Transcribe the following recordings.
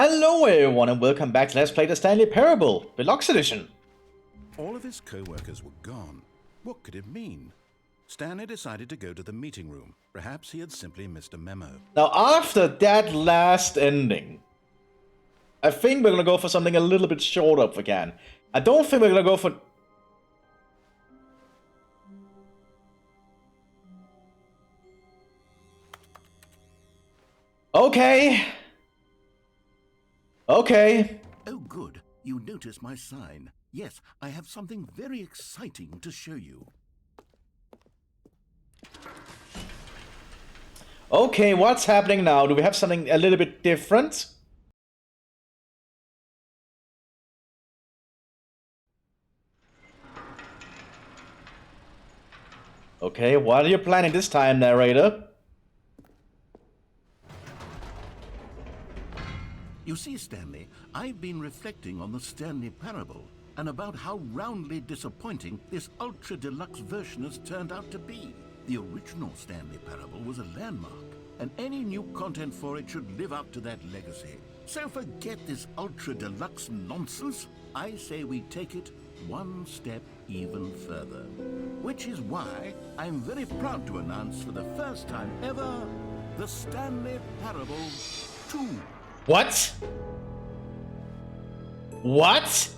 Hello everyone and welcome back to Let's Play the Stanley Parable, Deluxe Edition. All of his co-workers were gone. What could it mean? Stanley decided to go to the meeting room. Perhaps he had simply missed a memo. Now after that last ending, I think we're gonna go for something a little bit shorter if we can. I don't think we're gonna go for... Okay. Okay. Oh good, you noticed my sign. Yes, I have something very exciting to show you. Okay, what's happening now? Do we have something a little bit different? Okay, what are you planning this time, narrator? You see, Stanley, I've been reflecting on the Stanley Parable and about how roundly disappointing this ultra deluxe version has turned out to be. The original Stanley Parable was a landmark, and any new content for it should live up to that legacy. So forget this ultra deluxe nonsense. I say we take it one step even further. Which is why I'm very proud to announce for the first time ever, the Stanley Parable 2. What? What?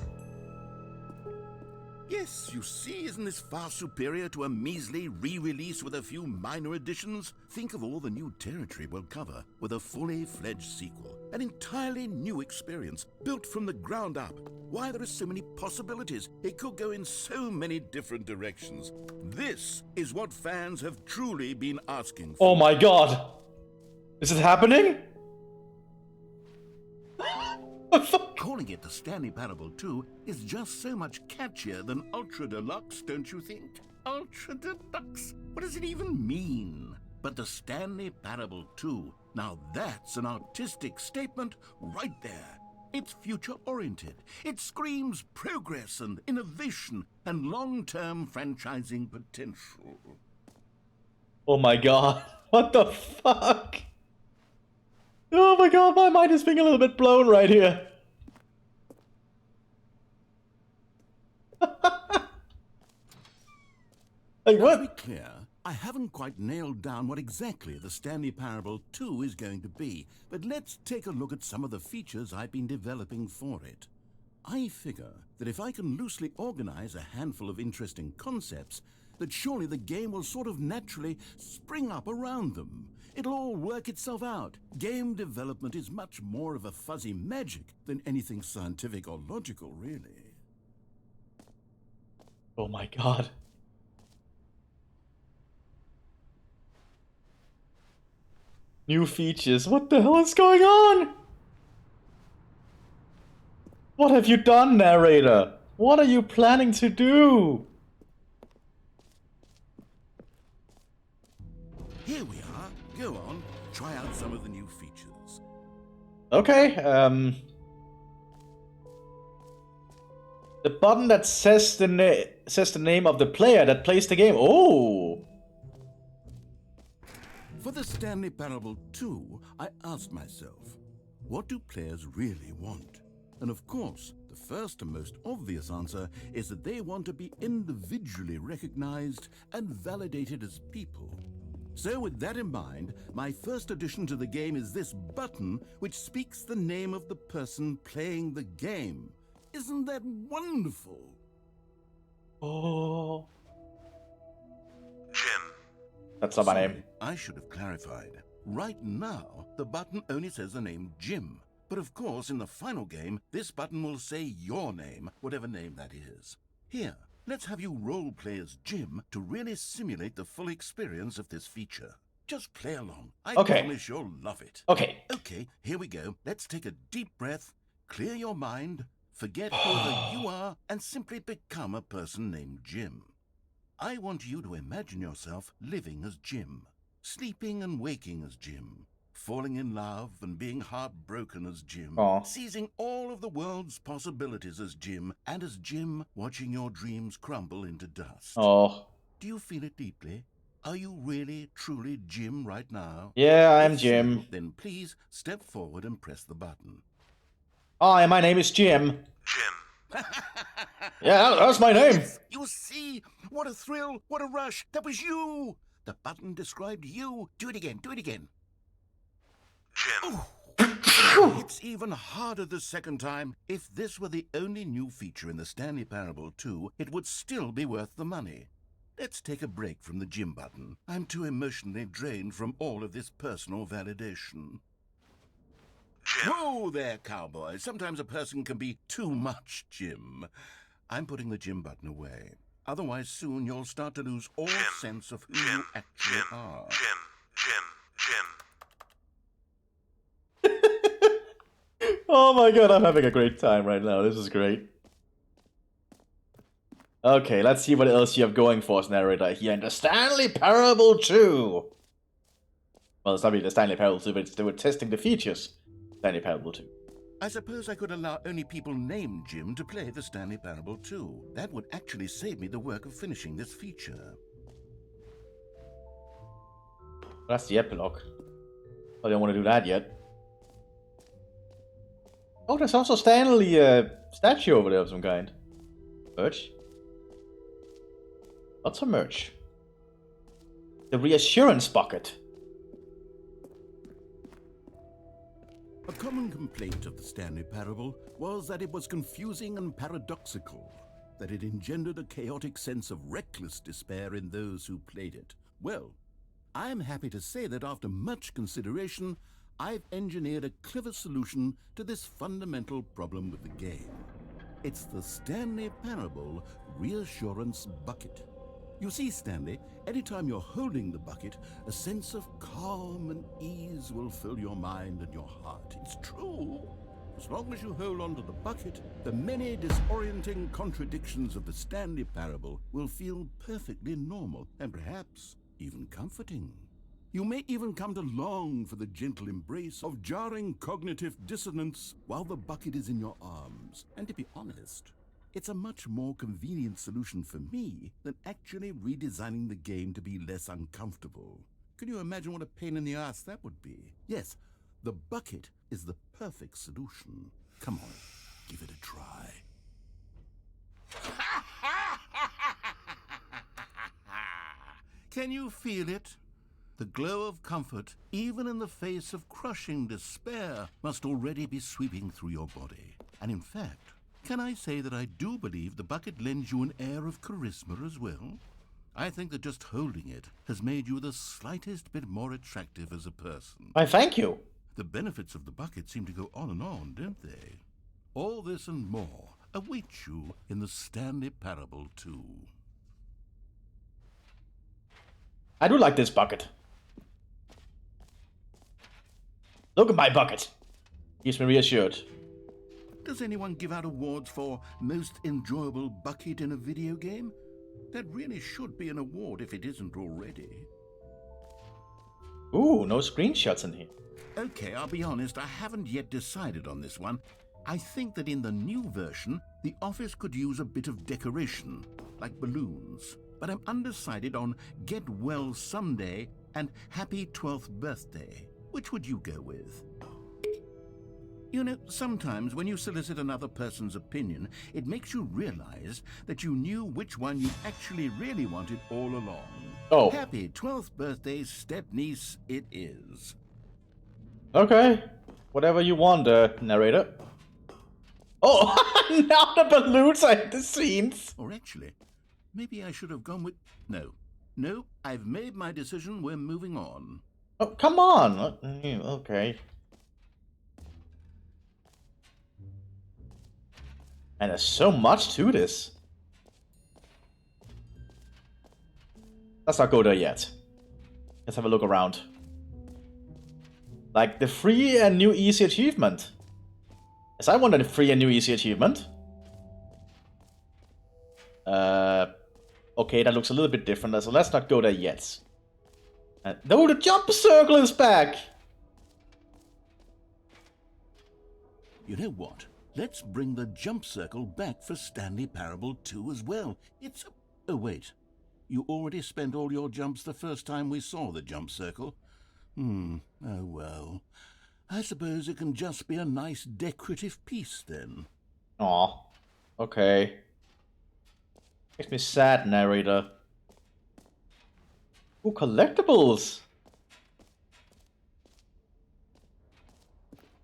Yes, you see, isn't this far superior to a measly re-release with a few minor additions? Think of all the new territory we'll cover with a fully fledged sequel. An entirely new experience, built from the ground up. Why, there are so many possibilities. It could go in so many different directions. This is what fans have truly been asking for. Oh my god. Is it happening? Calling it the Stanley Parable 2 is just so much catchier than Ultra Deluxe, don't you think? Ultra Deluxe? What does it even mean? But the Stanley Parable 2, now that's an artistic statement right there. It's future-oriented. It screams progress and innovation and long-term franchising potential. Oh my god. What the fuck? Oh my god, my mind is being a little bit blown right here. Like what? To be clear, I haven't quite nailed down what exactly the Stanley Parable 2 is going to be, but let's take a look at some of the features I've been developing for it. I figure that if I can loosely organize a handful of interesting concepts, that surely the game will sort of naturally spring up around them. It'll all work itself out. Game development is much more of a fuzzy magic than anything scientific or logical, really. Oh my god. New features. What the hell is going on? What have you done, narrator? What are you planning to do? Here we are. Go on, try out some of the new features. Okay, the button that says the name of the player that plays the game. Oh! For the Stanley Parable 2, I asked myself, what do players really want? And of course, the first and most obvious answer is that they want to be individually recognized and validated as people. So with that in mind, my first addition to the game is this button which speaks the name of the person playing the game. Isn't that wonderful? Oh. Jim. That's not my Sorry, name. I should have clarified. Right now, the button only says the name Jim. But of course, in the final game, this button will say your name, whatever name that is. Here, let's have you role-play as Jim to really simulate the full experience of this feature. Just play along. I promise you'll love it. Okay. Okay, here we go. Let's take a deep breath, clear your mind, forget whoever you are, and simply become a person named Jim. I want you to imagine yourself living as Jim, sleeping and waking as Jim, falling in love and being heartbroken as Jim, seizing all of the world's possibilities as Jim, and as Jim watching your dreams crumble into dust. Oh. Do you feel it deeply? Are you really, truly Jim right now? Yeah, I'm If Jim. so, then please step forward and press the button. Hi, my name is Jim. Jim. Yeah, that's my name. Yes, you see? What a thrill, what a rush. That was you. The button described you. Do it again, do it again. Jim. It's even harder the second time. If this were the only new feature in the Stanley Parable 2, it would still be worth the money. Let's take a break from the Jim button. I'm too emotionally drained from all of this personal validation. Jim. Whoa there, cowboy. Sometimes a person can be too much Jim. I'm putting the Jim button away. Otherwise, soon you'll start to lose all sense of who you actually are. Jim. Oh my god, I'm having a great time right now. This is great. Okay, let's see what else you have going for us, narrator, here in the Stanley Parable 2. Well, it's not really the Stanley Parable 2, but they were testing the features. Stanley Parable 2. I suppose I could allow only people named Jim to play the Stanley Parable 2. That would actually save me the work of finishing this feature. That's the epilogue. I don't want to do that yet. Oh, there's also Stanley statue over there of some kind. Merch. Lots of merch. The reassurance bucket. A common complaint of the Stanley Parable was that it was confusing and paradoxical, that it engendered a chaotic sense of reckless despair in those who played it. Well, I'm happy to say that after much consideration, I've engineered a clever solution to this fundamental problem with the game. It's the Stanley Parable Reassurance Bucket. You see, Stanley, anytime you're holding the bucket, a sense of calm and ease will fill your mind and your heart. It's true. As long as you hold on to the bucket, the many disorienting contradictions of the Stanley Parable will feel perfectly normal and perhaps even comforting. You may even come to long for the gentle embrace of jarring cognitive dissonance while the bucket is in your arms. And to be honest, it's a much more convenient solution for me than actually redesigning the game to be less uncomfortable. Can you imagine what a pain in the ass that would be? Yes, the bucket is the perfect solution. Come on, give it a try. Can you feel it? The glow of comfort, even in the face of crushing despair, must already be sweeping through your body. And in fact, can I say that I do believe the bucket lends you an air of charisma as well? I think that just holding it has made you the slightest bit more attractive as a person. Why, thank you. The benefits of the bucket seem to go on and on, don't they? All this and more await you in the Stanley Parable 2. I do like this bucket. Look at my bucket. Keeps me reassured. Does anyone give out awards for most enjoyable bucket in a video game? That really should be an award if it isn't already. Ooh, no screenshots in here. Okay, I'll be honest, I haven't yet decided on this one. I think that in the new version, the office could use a bit of decoration, like balloons. But I'm undecided on Get Well Someday and Happy 12th Birthday. Which would you go with? You know, sometimes when you solicit another person's opinion, it makes you realize that you knew which one you actually really wanted all along. Oh. Happy 12th birthday, step-niece, it is. Okay. Whatever you want, narrator. Oh, now the balloons are in the scenes. Or actually, maybe I should have gone with... No, I've made my decision, we're moving on. Oh, come on. Okay. And there's so much to this. Let's not go there yet. Let's have a look around. Like the free and new easy achievement. Yes, I wanted a free and new easy achievement. Okay, that looks a little bit different, so let's not go there yet. No, the jump circle is back! You know what? Let's bring the jump circle back for Stanley Parable 2 as well. It's a... Oh, wait. You already spent all your jumps the first time we saw the jump circle? Oh well. I suppose it can just be a nice decorative piece then. Aw. Okay. Makes me sad, narrator. Ooh, collectibles!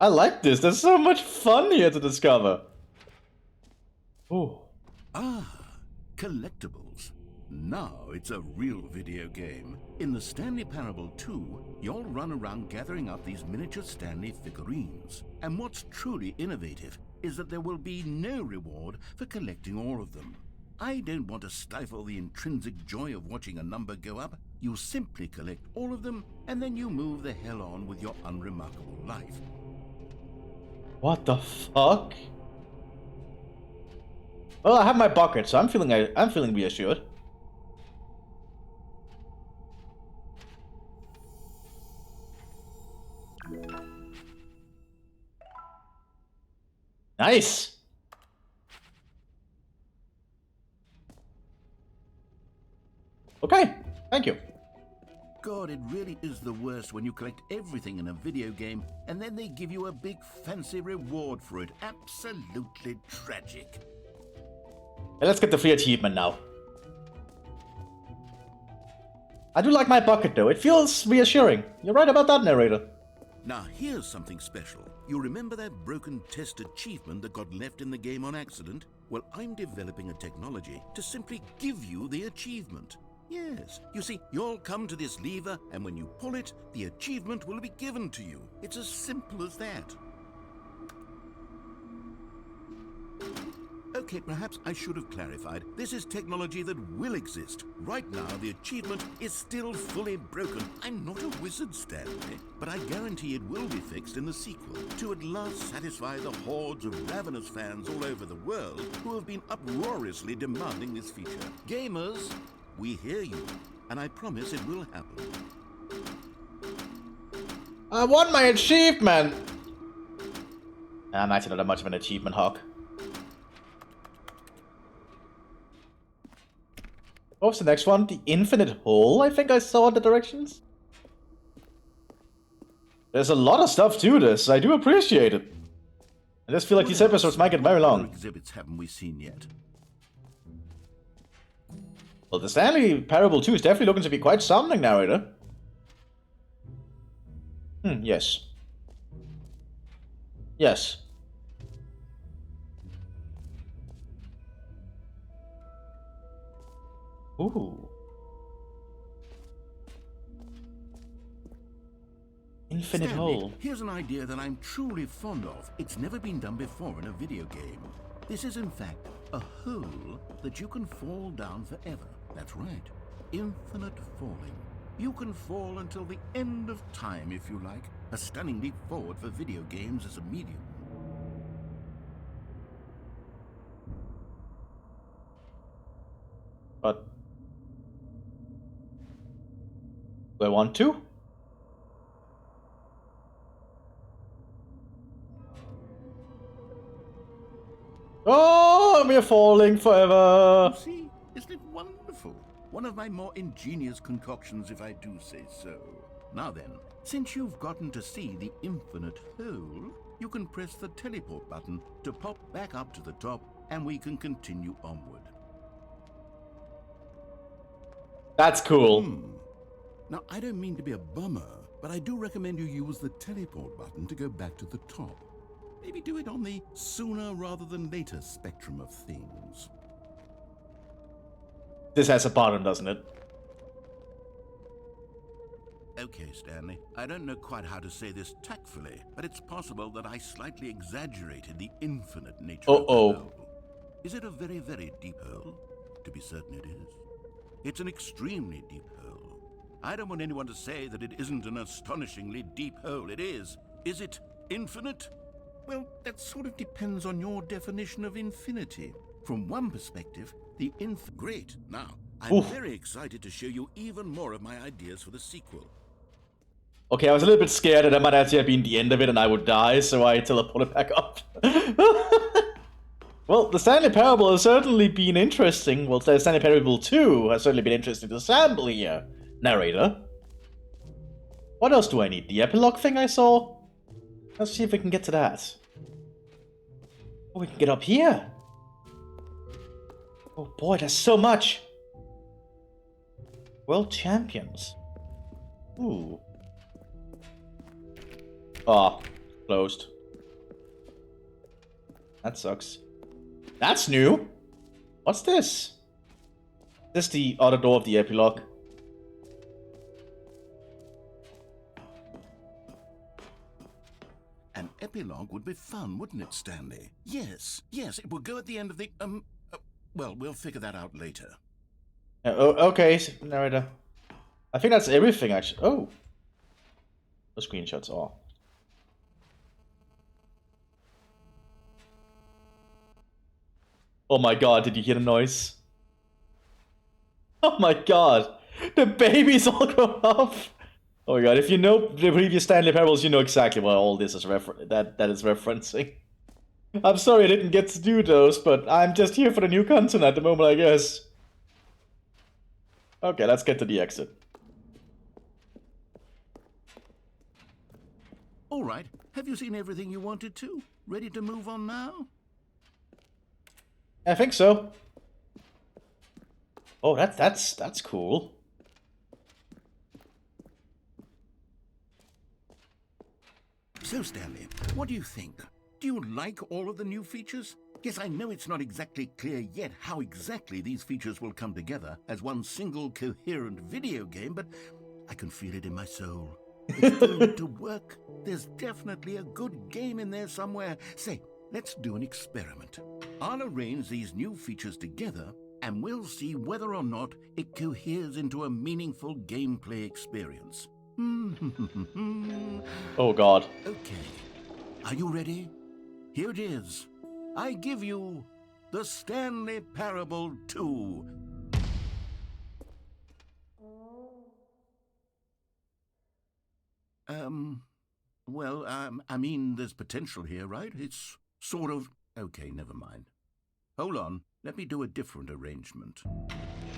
I like this. There's so much fun here to discover. Ooh. Ah, collectibles. Now it's a real video game. In the Stanley Parable 2, you'll run around gathering up these miniature Stanley figurines. And what's truly innovative is that there will be no reward for collecting all of them. I don't want to stifle the intrinsic joy of watching a number go up. You simply collect all of them, and then you move the hell on with your unremarkable life. What the fuck? Well, I have my bucket, so I'm feeling reassured. Nice. Okay, thank you. God, it really is the worst when you collect everything in a video game and then they give you a big fancy reward for it. Absolutely tragic. Let's get the free achievement now. I do like my bucket though, it feels reassuring. You're right about that, narrator. Now here's something special. You remember that broken test achievement that got left in the game on accident? Well, I'm developing a technology to simply give you the achievement. Yes, you see, you'll come to this lever, and when you pull it, the achievement will be given to you. It's as simple as that. Okay, perhaps I should have clarified. This is technology that will exist. Right now, the achievement is still fully broken. I'm not a wizard, Stanley, but I guarantee it will be fixed in the sequel to at last satisfy the hordes of ravenous fans all over the world who have been uproariously demanding this feature. Gamers, we hear you, and I promise it will happen. I want my achievement! I'm actually not that much of an achievement hog. What was the next one? The infinite hole, I think I saw in the directions? There's a lot of stuff to this, I do appreciate it. I just feel like these episodes might get very What long. exhibits haven't we seen yet? Well, the Stanley Parable 2 is definitely looking to be quite something, narrator. Yes. Yes. Ooh. Infinite Stanley, hole. here's an idea that I'm truly fond of. It's never been done before in a video game. This is in fact a hole that you can fall down forever. That's right. Infinite falling. You can fall until the end of time if you like. A stunning leap forward for video games as a medium. But do I want to? Oh, we're falling forever. You see, isn't it wonderful? One of my more ingenious concoctions, if I do say so. Now then, since you've gotten to see the infinite hole, you can press the teleport button to pop back up to the top, and we can continue onward. That's cool. Now, I don't mean to be a bummer, but I do recommend you use the teleport button to go back to the top. Maybe do it on the sooner rather than later spectrum of things. This has a bottom, doesn't it? Okay, Stanley, I don't know quite how to say this tactfully, but it's possible that I slightly exaggerated the infinite nature of the hole. Is it a very, very deep hole? To be certain it is. It's an extremely deep hole. I don't want anyone to say that it isn't an astonishingly deep hole. It is. Is it infinite? Well, that sort of depends on your definition of infinity. From one perspective, the Great. Now, I'm very excited to show you even more of my ideas for the sequel. Okay, I was a little bit scared that might actually have been the end of it and I would die, so I teleported back up. Well, the Stanley Parable has certainly been interesting. Well, the Stanley Parable 2 has certainly been interesting to sample here, narrator. What else do I need? The epilogue thing I saw? Let's see if we can get to that. Oh, we can get up here. Oh boy, there's so much. World champions. Ooh. Ah, closed. That sucks. That's new. What's this? This is the other door of the epilogue. An epilogue would be fun, wouldn't it, Stanley? Yes, it would go at the end of the, well, we'll figure that out later. Okay, narrator. I think that's everything, actually. Oh. The screenshots are. Oh my god, did you hear the noise? Oh my god. The babies all grow up. Oh my god, if you know the previous Stanley Parables, you know exactly what all this is that is referencing. I'm sorry I didn't get to do those, but I'm just here for the new content at the moment, I guess. Okay, let's get to the exit. All right, have you seen everything you wanted to? Ready to move on now? I think so. Oh, that's cool. So, Stanley, what do you think? Do you like all of the new features? Yes, I know it's not exactly clear yet how exactly these features will come together as one single coherent video game, but I can feel it in my soul. It's going to work. There's definitely a good game in there somewhere. Say, let's do an experiment. I'll arrange these new features together, and we'll see whether or not it coheres into a meaningful gameplay experience. Oh god. Okay. Are you ready? Here it is. I give you the Stanley Parable 2. I mean, there's potential here, right? It's sort of... Okay, never mind. Hold on. Let me do a different arrangement.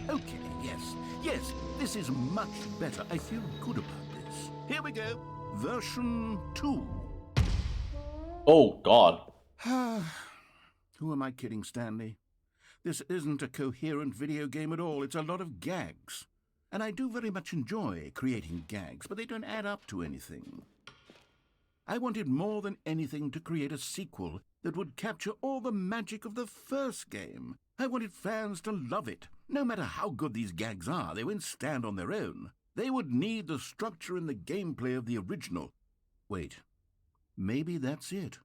Okay, yes, this is much better. I feel good about this. Here we go. Version 2. Oh god. Who am I kidding, Stanley? This isn't a coherent video game at all. It's a lot of gags. And I do very much enjoy creating gags, but they don't add up to anything. I wanted more than anything to create a sequel that would capture all the magic of the first game. I wanted fans to love it. No matter how good these gags are, they won't stand on their own. They would need the structure and the gameplay of the original. Wait, maybe that's it.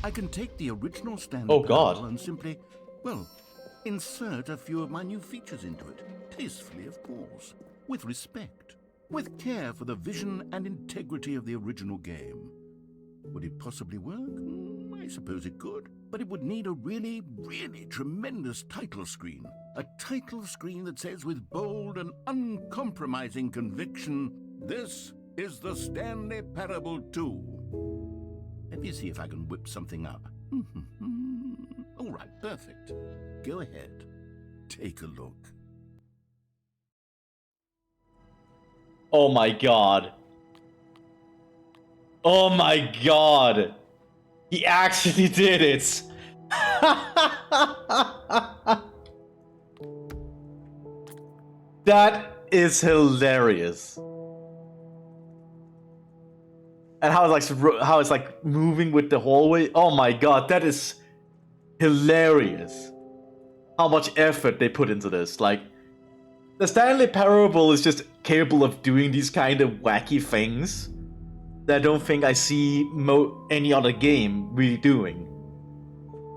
I can take the original Stanley Parable and simply, well, insert a few of my new features into it. Tastefully, of course. With respect. With care for the vision and integrity of the original game. Would it possibly work? I suppose it could. But it would need a really, really tremendous title screen. A title screen that says with bold and uncompromising conviction, "This is the Stanley Parable 2. Let me see if I can whip something up. All right, perfect. Go ahead. Take a look. Oh my god. Oh my god. He actually did it. That is hilarious. And how it's like moving with the hallway. Oh my god, that is hilarious. How much effort they put into this. Like, the Stanley Parable is just capable of doing these kind of wacky things that I don't think I see any other game really doing.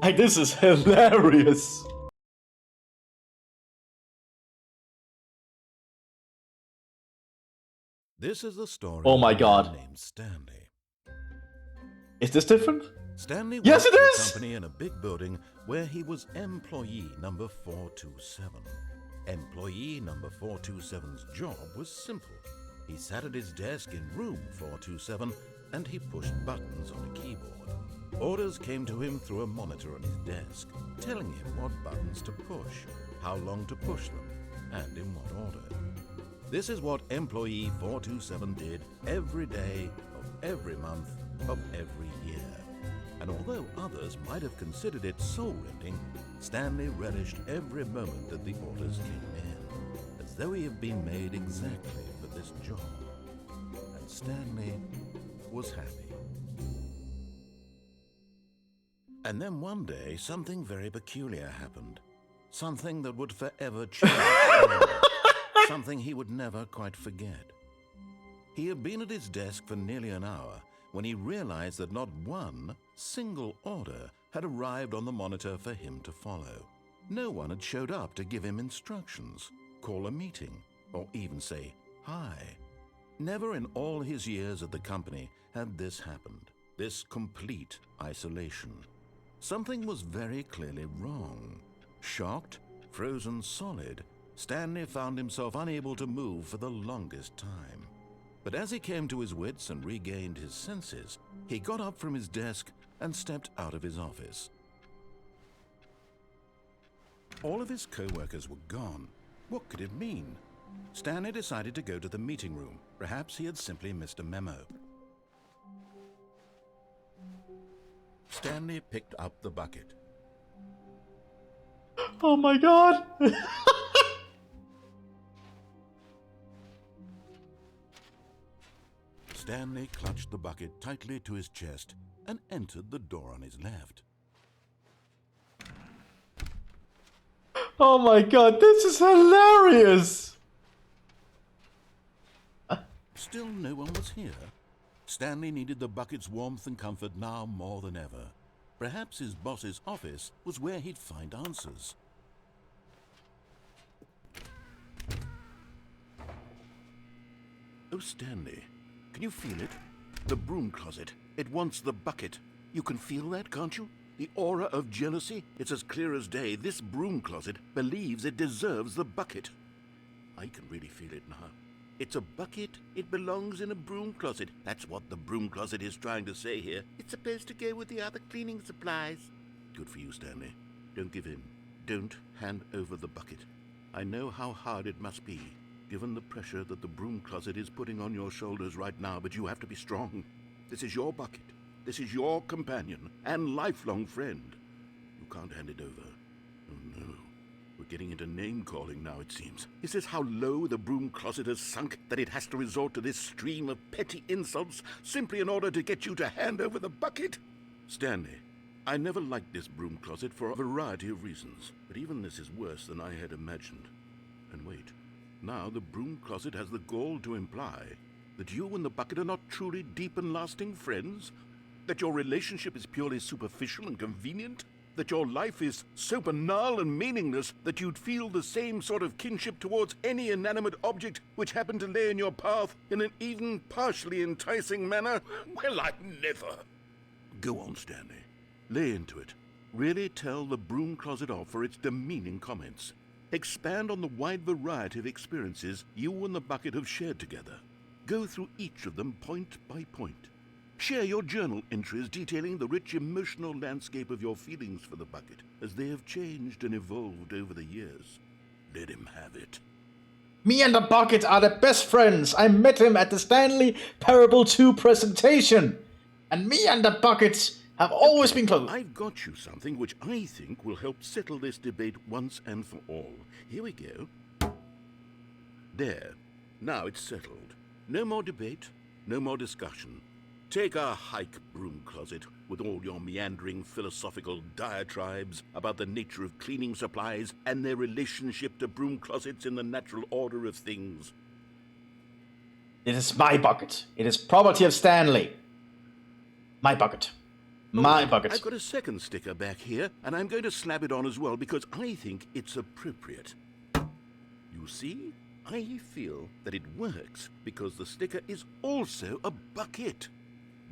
Like, this is hilarious. This is the story Oh my of a god. man named Stanley. Is this different? Stanley Yes, worked it for is! a company in a big building where he was employee number 427. Employee number 427's job was simple. He sat at his desk in room 427 and he pushed buttons on a keyboard. Orders came to him through a monitor on his desk, telling him what buttons to push, how long to push them, and in what order. This is what employee 427 did every day of every month of every year. And although others might have considered it soul-rending, Stanley relished every moment that the orders came in, as though he had been made exactly for this job. And Stanley was happy. And then one day, something very peculiar happened. Something that would forever change Stanley. Something he would never quite forget. He had been at his desk for nearly an hour when he realized that not one single order had arrived on the monitor for him to follow. No one had showed up to give him instructions, call a meeting, or even say hi. Never in all his years at the company had this happened, this complete isolation. Something was very clearly wrong. Shocked, frozen solid, Stanley found himself unable to move for the longest time. But as he came to his wits and regained his senses, he got up from his desk and stepped out of his office. All of his co-workers were gone. What could it mean? Stanley decided to go to the meeting room. Perhaps he had simply missed a memo. Stanley picked up the bucket. Oh my god! Stanley clutched the bucket tightly to his chest and entered the door on his left. Oh my god, this is hilarious! Still no one was here. Stanley needed the bucket's warmth and comfort now more than ever. Perhaps his boss's office was where he'd find answers. Oh, Stanley, can you feel it? The broom closet. It wants the bucket. You can feel that, can't you? The aura of jealousy. It's as clear as day. This broom closet believes it deserves the bucket. I can really feel it now. It's a bucket. It belongs in a broom closet. That's what the broom closet is trying to say here. It's supposed to go with the other cleaning supplies. Good for you, Stanley. Don't give in. Don't hand over the bucket. I know how hard it must be, given the pressure that the broom closet is putting on your shoulders right now, but you have to be strong. This is your bucket. This is your companion and lifelong friend. You can't hand it over. Oh, no. We're getting into name-calling now, it seems. Is this how low the broom closet has sunk, that it has to resort to this stream of petty insults simply in order to get you to hand over the bucket? Stanley, I never liked this broom closet for a variety of reasons, but even this is worse than I had imagined. And wait, now the broom closet has the gall to imply that you and the bucket are not truly deep and lasting friends? That your relationship is purely superficial and convenient? That your life is so banal and meaningless that you'd feel the same sort of kinship towards any inanimate object which happened to lay in your path in an even partially enticing manner? Well, I never. Go on, Stanley. Lay into it. Really tell the broom closet off for its demeaning comments. Expand on the wide variety of experiences you and the bucket have shared together. Go through each of them point by point. Share your journal entries detailing the rich emotional landscape of your feelings for the bucket as they have changed and evolved over the years. Let him have it. Me and the bucket are the best friends. I met him at the Stanley Parable 2 presentation. And me and the bucket have always been close. I've got you something which I think will help settle this debate once and for all. Here we go. There. Now it's settled. No more debate, no more discussion. Take a hike, broom closet, with all your meandering philosophical diatribes about the nature of cleaning supplies and their relationship to broom closets in the natural order of things. It is my bucket. It is property of Stanley. My bucket. My bucket. I've got a second sticker back here, and I'm going to slap it on as well because I think it's appropriate. You see? I feel that it works because the sticker is also a bucket.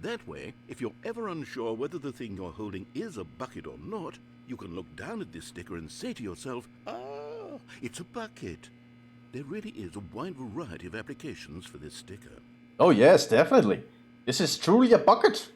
That way, if you're ever unsure whether the thing you're holding is a bucket or not, you can look down at this sticker and say to yourself, ah, it's a bucket. There really is a wide variety of applications for this sticker. Oh yes, definitely. This is truly a bucket.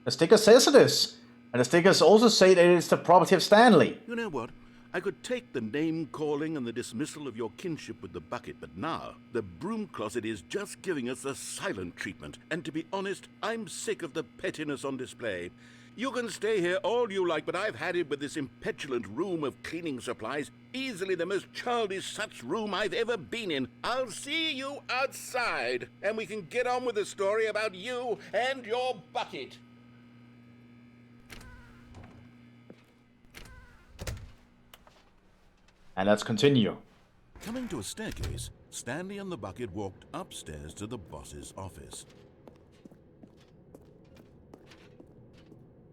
The sticker says it is. And the stickers also say that it's the property of Stanley. You know what? I could take the name-calling and the dismissal of your kinship with the bucket, but now the broom closet is just giving us the silent treatment. And to be honest, I'm sick of the pettiness on display. You can stay here all you like, but I've had it with this impetulant room of cleaning supplies. Easily the most childish such room I've ever been in. I'll see you outside, and we can get on with the story about you and your bucket. And let's continue. Coming to a staircase, Stanley and the bucket walked upstairs to the boss's office.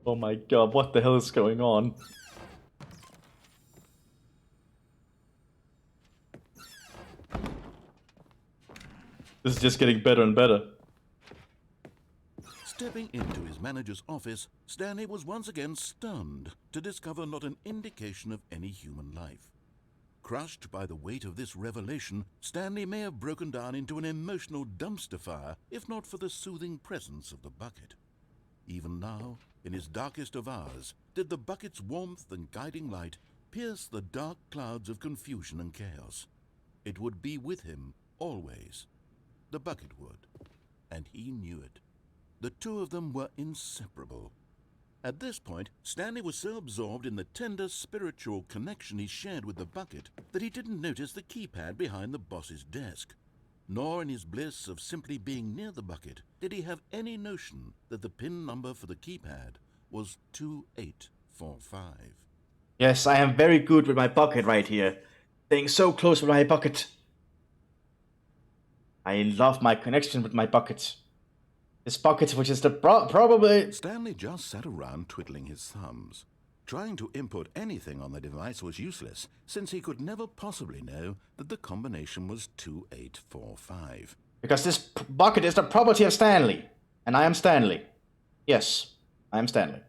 Oh my god, what the hell is going on? This is just getting better and better. Stepping into his manager's office, Stanley was once again stunned to discover not an indication of any human life. Crushed by the weight of this revelation, Stanley may have broken down into an emotional dumpster fire if not for the soothing presence of the bucket. Even now, in his darkest of hours, did the bucket's warmth and guiding light pierce the dark clouds of confusion and chaos. It would be with him always. The bucket would, and he knew it. The two of them were inseparable. At this point, Stanley was so absorbed in the tender spiritual connection he shared with the bucket that he didn't notice the keypad behind the boss's desk. Nor in his bliss of simply being near the bucket did he have any notion that the PIN number for the keypad was 2845. Yes, I am very good with my bucket right here. Staying so close with my bucket. I love my connection with my bucket. This bucket, which is the probably... Stanley just sat around twiddling his thumbs. Trying to input anything on the device was useless, since he could never possibly know that the combination was 2845. Because this bucket is the property of Stanley. And I am Stanley. Yes, I am Stanley.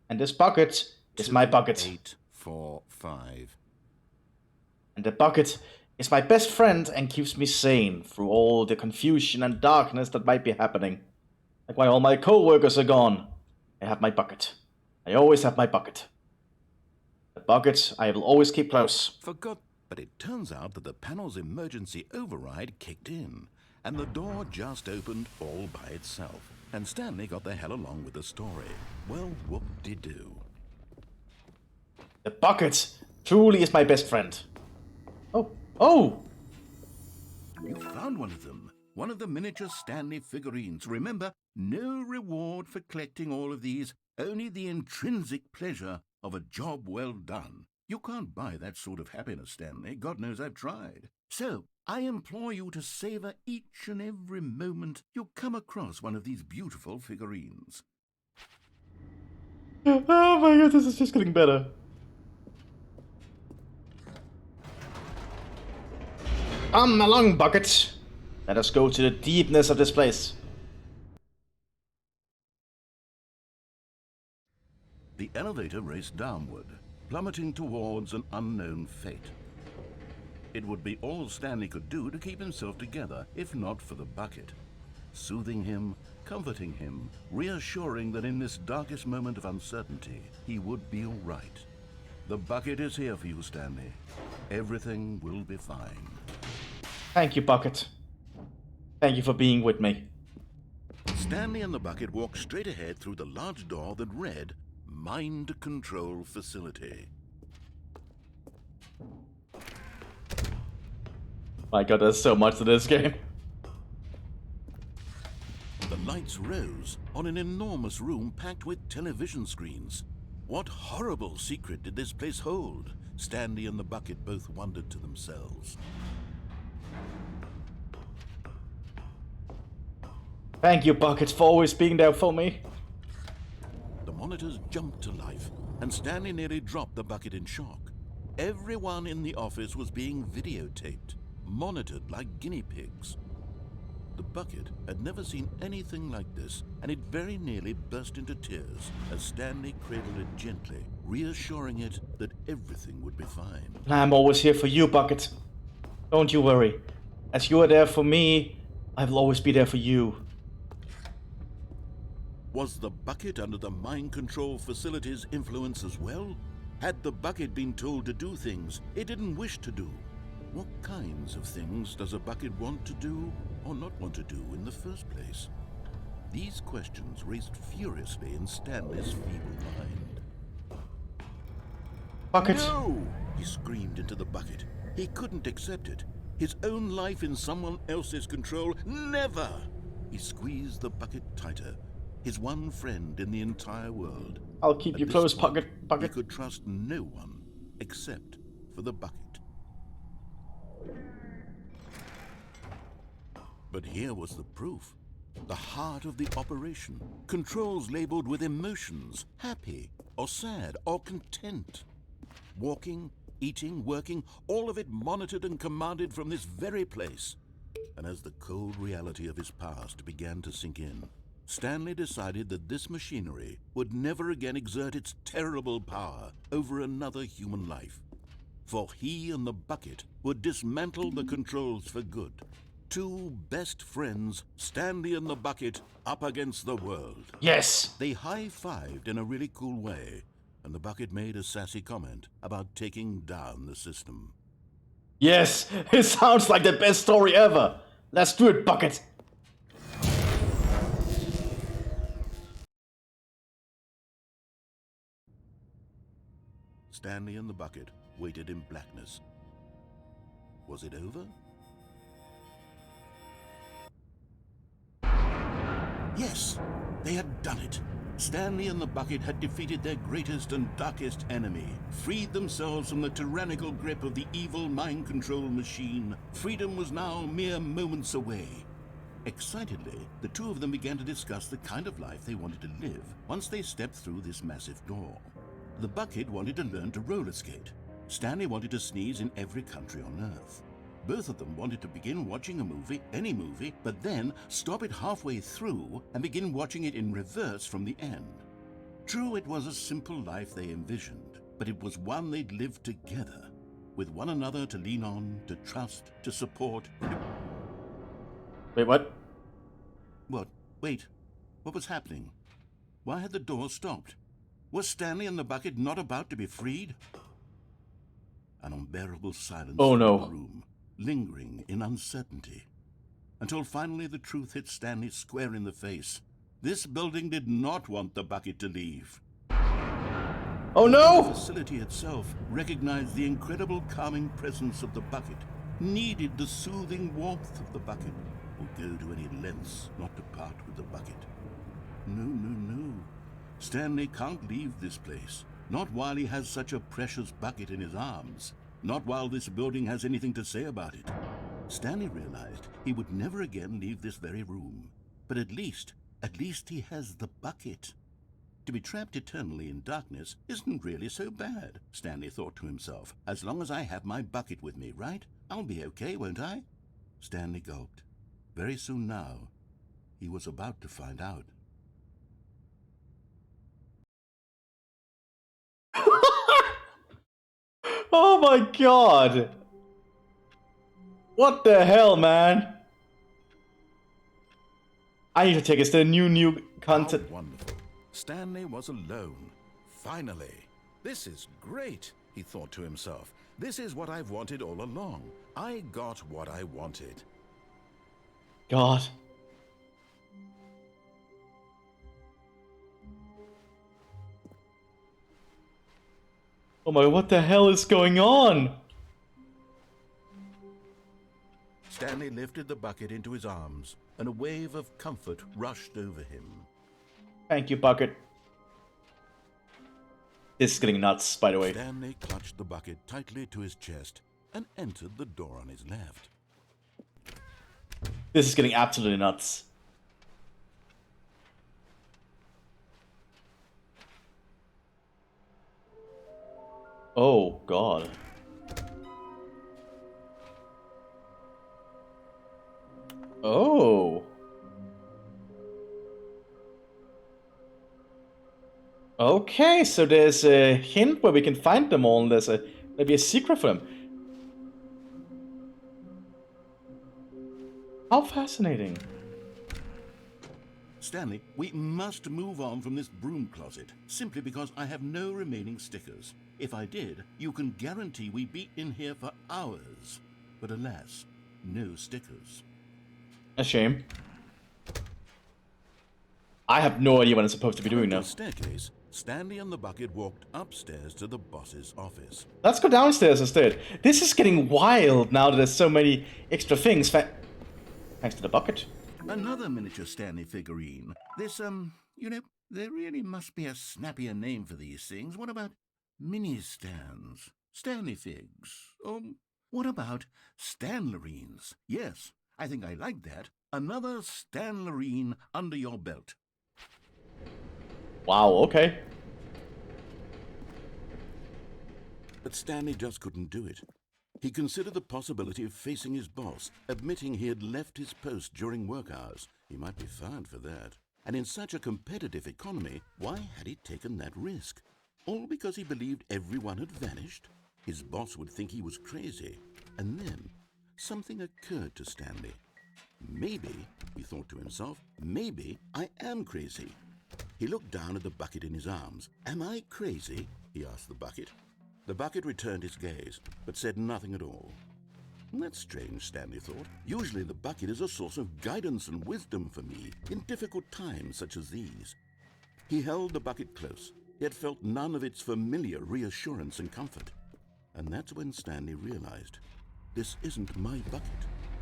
And this bucket is my bucket. 2845. And the bucket is my best friend and keeps me sane through all the confusion and darkness that might be happening. Like why all my co-workers are gone. I have my bucket. I always have my bucket. The bucket I will always keep close. Forgot, but it turns out that the panel's emergency override kicked in, and the door just opened all by itself. And Stanley got the hell along with the story. Well, whoop-de-doo. The bucket truly is my best friend. Oh! You found one of them. One of the miniature Stanley figurines. Remember, no reward for collecting all of these, only the intrinsic pleasure of a job well done. You can't buy that sort of happiness, Stanley. God knows I've tried. So, I implore you to savor each and every moment you come across one of these beautiful figurines. Oh my god, this is just getting better. Come along, bucket. Let us go to the deepness of this place. The elevator raced downward, plummeting towards an unknown fate. It would be all Stanley could do to keep himself together, if not for the bucket. Soothing him, comforting him, reassuring that in this darkest moment of uncertainty, he would be all right. The bucket is here for you, Stanley. Everything will be fine. Thank you, bucket. Thank you for being with me. Stanley and the bucket walked straight ahead through the large door that read, Mind Control Facility. My god, there's so much to this game. The lights rose on an enormous room packed with television screens. What horrible secret did this place hold? Stanley and the bucket both wondered to themselves. Thank you, bucket, for always being there for me. The monitors jumped to life, and Stanley nearly dropped the bucket in shock. Everyone in the office was being videotaped, monitored like guinea pigs. The bucket had never seen anything like this, and it very nearly burst into tears as Stanley cradled it gently, reassuring it that everything would be fine. I'm always here for you, bucket. Don't you worry. As you are there for me, I will always be there for you. Was the bucket under the mind control facility's influence as well? Had the bucket been told to do things it didn't wish to do? What kinds of things does a bucket want to do or not want to do in the first place? These questions raced furiously in Stanley's feeble mind. Bucket. No! He screamed into the bucket. He couldn't accept it. His own life in someone else's control, never! He squeezed the bucket tighter. His one friend in the entire world. I'll keep you At close, this point, bucket. He Bucket. could trust no one except for the bucket. But here was the proof. The heart of the operation. Controls labeled with emotions, happy or sad or content. Walking, eating, working, all of it monitored and commanded from this very place. And as the cold reality of his past began to sink in, Stanley decided that this machinery would never again exert its terrible power over another human life. For he and the bucket would dismantle the controls for good. Two best friends, Stanley and the bucket, up against the world. Yes. They high-fived in a really cool way, and the bucket made a sassy comment about taking down the system. Yes. It sounds like the best story ever. Let's do it, bucket. Stanley and the bucket waited in blackness. Was it over? Yes, they had done it. Stanley and the bucket had defeated their greatest and darkest enemy, freed themselves from the tyrannical grip of the evil mind control machine. Freedom was now mere moments away. Excitedly, the two of them began to discuss the kind of life they wanted to live once they stepped through this massive door. The bucket wanted to learn to roller skate. Stanley wanted to sneeze in every country on Earth. Both of them wanted to begin watching a movie, any movie, but then stop it halfway through and begin watching it in reverse from the end. True, it was a simple life they envisioned, but it was one they'd lived together, with one another to lean on, to trust, to support. Wait, what? What? Wait. What was happening? Why had the door stopped? Was Stanley and the bucket not about to be freed? An unbearable silence Oh, filled no. the room, lingering in uncertainty, until finally the truth hit Stanley square in the face. This building did not want the bucket to leave. Oh The no! facility itself recognized the incredible calming presence of the bucket, needed the soothing warmth of the bucket, would go to any lengths not to part with the bucket. No, no, no. Stanley can't leave this place, not while he has such a precious bucket in his arms, not while this building has anything to say about it. Stanley realized he would never again leave this very room, but at least he has the bucket. To be trapped eternally in darkness isn't really so bad, Stanley thought to himself. As long as I have my bucket with me, right? I'll be okay, won't I? Stanley gulped. Very soon now, he was about to find out. Oh my god! What the hell, man? I need to take us to new content. How wonderful. Stanley was alone. Finally. This is great, he thought to himself. This is what I've wanted all along. I got what I wanted. God. Oh my, what the hell is going on? Stanley lifted the bucket into his arms, and a wave of comfort rushed over him. Thank you, bucket. This is getting nuts, by the way. Stanley clutched the bucket tightly to his chest and entered the door on his left. This is getting absolutely nuts. Oh, God. Oh. Okay, so there's a hint where we can find them all, and there's maybe a secret for them. How fascinating. Stanley, we must move on from this broom closet, simply because I have no remaining stickers. If I did, you can guarantee we'd be in here for hours. But alas, no stickers. A shame. I have no idea what I'm supposed to be doing now. On the staircase, Stanley and the bucket walked upstairs to the boss's office. Let's go downstairs instead. This is getting wild now that there's so many extra things. Thanks to the bucket. Another miniature Stanley figurine. This, you know, there really must be a snappier name for these things. What about mini-stands? Stanley figs? What about Stanlerines? Yes, I think I like that. Another Stanlerine under your belt. Wow, okay. But Stanley just couldn't do it. He considered the possibility of facing his boss, admitting he had left his post during work hours. He might be fired for that. And in such a competitive economy, why had he taken that risk? All because he believed everyone had vanished? His boss would think he was crazy. And then something occurred to Stanley. Maybe, he thought to himself, maybe I am crazy. He looked down at the bucket in his arms. Am I crazy? He asked the bucket. The bucket returned his gaze, but said nothing at all. That's strange, Stanley thought. Usually the bucket is a source of guidance and wisdom for me in difficult times such as these. He held the bucket close, yet felt none of its familiar reassurance and comfort. And that's when Stanley realized, this isn't my bucket.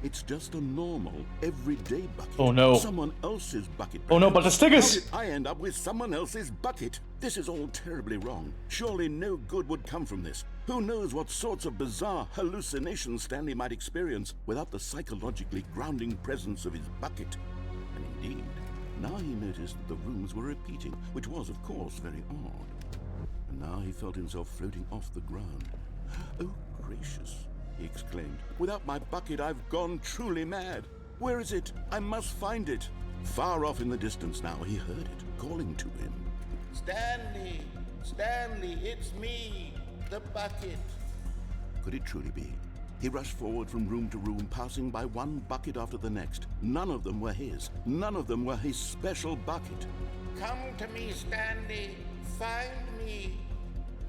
It's just a normal, everyday bucket. Oh no. Someone else's bucket. Oh no, but the stickers! How did I end up with someone else's bucket? This is all terribly wrong. Surely no good would come from this. Who knows what sorts of bizarre hallucinations Stanley might experience without the psychologically grounding presence of his bucket. And indeed, now he noticed that the rooms were repeating, which was, of course, very odd. And now he felt himself floating off the ground. Oh, gracious, he exclaimed. Without my bucket, I've gone truly mad. Where is it? I must find it. Far off in the distance now, he heard it, calling to him. Stanley! Stanley, it's me, the bucket. Could it truly be? He rushed forward from room to room, passing by one bucket after the next. None of them were his. None of them were his special bucket. Come to me, Stanley. Find me.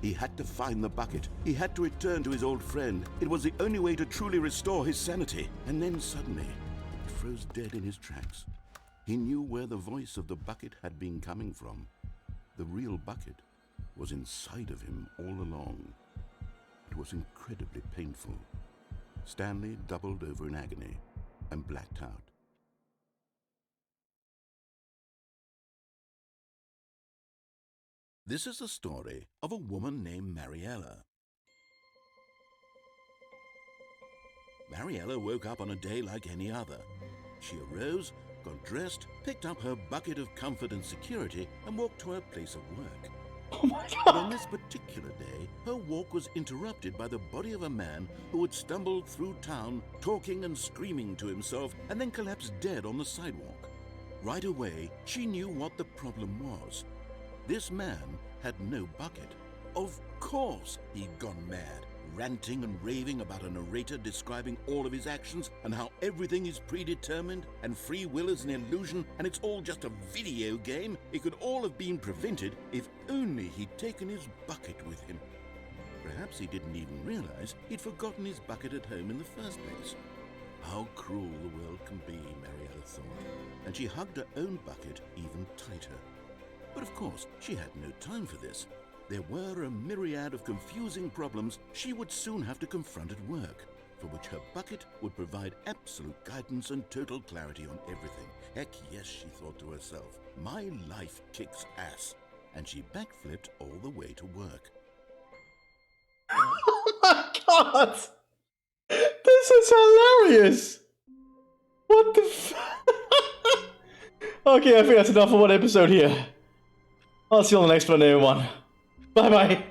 He had to find the bucket. He had to return to his old friend. It was the only way to truly restore his sanity. And then suddenly, he froze dead in his tracks. He knew where the voice of the bucket had been coming from. The real bucket was inside of him all along. It was incredibly painful. Stanley doubled over in agony and blacked out. This is the story of a woman named Mariella. Mariella woke up on a day like any other. She arose, got dressed, picked up her bucket of comfort and security, and walked to her place of work. Oh my But god! on this particular day, her walk was interrupted by the body of a man who had stumbled through town, talking and screaming to himself, and then collapsed dead on the sidewalk. Right away, she knew what the problem was. This man had no bucket. Of course he'd gone mad, ranting and raving about a narrator describing all of his actions and how everything is predetermined and free will is an illusion and it's all just a video game. It could all have been prevented if only he'd taken his bucket with him. Perhaps he didn't even realize he'd forgotten his bucket at home in the first place. How cruel the world can be, Mariella thought, and she hugged her own bucket even tighter. But of course, she had no time for this. There were a myriad of confusing problems she would soon have to confront at work, for which her bucket would provide absolute guidance and total clarity on everything. Heck yes, she thought to herself, my life kicks ass. And she backflipped all the way to work. Oh my god! This is hilarious! What the f- Okay, I think that's enough for one episode here. I'll see you on the next one, everyone. Bye bye.